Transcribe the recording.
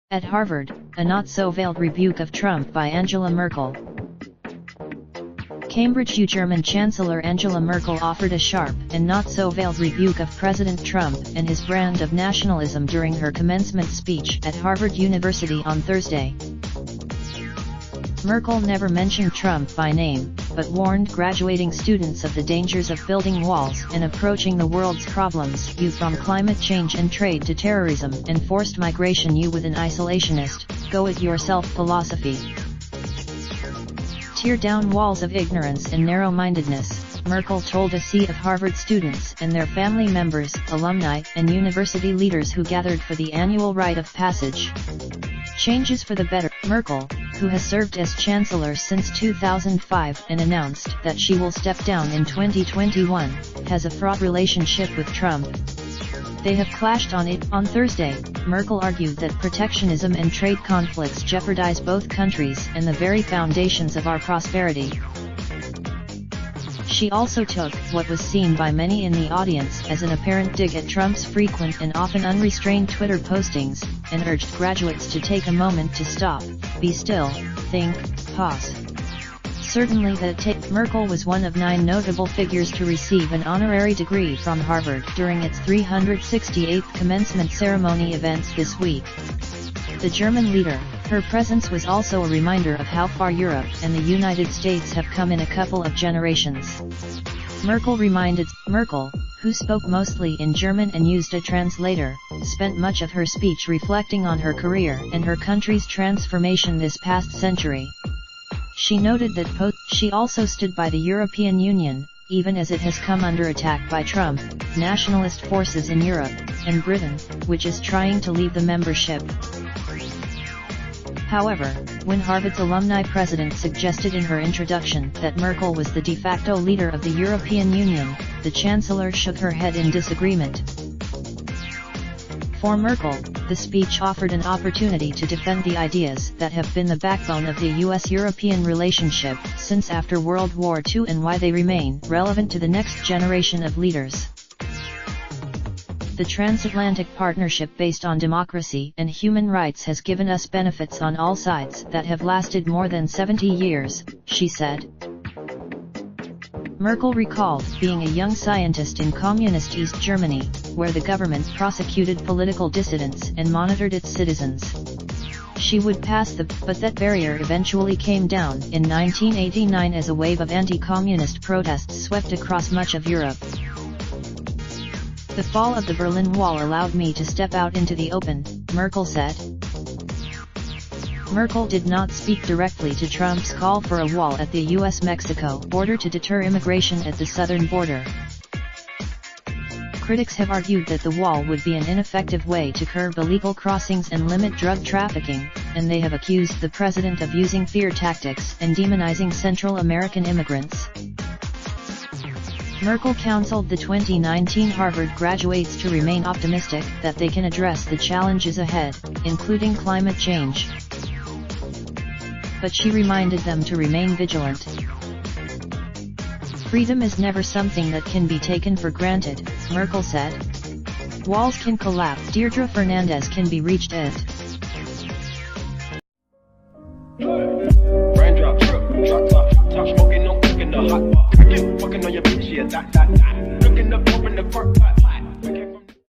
At Harvard, a not-so-veiled rebuke of Trump by Angela Merkel. Cambridge U. German Chancellor Angela Merkel offered a sharp and not-so-veiled rebuke of President Trump and his brand of nationalism during her commencement speech at Harvard University on Thursday. Merkel never mentioned Trump by name, but warned graduating students of the dangers of building walls and approaching the world's problems, from climate change and trade to terrorism and forced migration, with an isolationist, go-it-yourself philosophy. Tear down walls of ignorance and narrow-mindedness, Merkel told a sea of Harvard students and their family members, alumni, and university leaders who gathered for the annual rite of passage. Changes for the better. Merkel, who has served as chancellor since 2005 and announced that she will step down in 2021, has a fraught relationship with Trump. They have clashed on it. On Thursday, Merkel argued that protectionism and trade conflicts jeopardize both countries and the very foundations of our prosperity. She also took what was seen by many in the audience as an apparent dig at Trump's frequent and often unrestrained Twitter postings, and urged graduates to take a moment to stop, be still, think, pause. Certainly Merkel was one of 9 notable figures to receive an honorary degree from Harvard during its 368th commencement ceremony events this week. The German leader, her presence was also a reminder of how far Europe and the United States have come in a couple of generations. Merkel, who spoke mostly in German and used a translator, spent much of her speech reflecting on her career and her country's transformation this past century. She noted that she also stood by the European Union, even as it has come under attack by Trump, nationalist forces in Europe, and Britain, which is trying to leave the membership. However, when Harvard's alumni president suggested in her introduction that Merkel was the de facto leader of the European Union, the chancellor shook her head in disagreement. For Merkel, the speech offered an opportunity to defend the ideas that have been the backbone of the US-European relationship since after World War II and why they remain relevant to the next generation of leaders. The transatlantic partnership based on democracy and human rights has given us benefits on all sides that have lasted more than 70 years, she said. Merkel recalled being a young scientist in communist East Germany, where the government prosecuted political dissidents and monitored its citizens. She would pass but that barrier eventually came down in 1989 as a wave of anti-communist protests swept across much of Europe. The fall of the Berlin Wall allowed me to step out into the open, Merkel said. Merkel did not speak directly to Trump's call for a wall at the US-Mexico border to deter immigration at the southern border. Critics have argued that the wall would be an ineffective way to curb illegal crossings and limit drug trafficking, and they have accused the president of using fear tactics and demonizing Central American immigrants. Merkel counseled the 2019 Harvard graduates to remain optimistic that they can address the challenges ahead, including climate change. But she reminded them to remain vigilant. Freedom is never something that can be taken for granted, Merkel said. Walls can collapse. Deirdre Fernandez can be reached at Raindrop, drop top smoking, no cooking the hot pot. Fucking on your bitch, yeah, that. Looking up, open the park.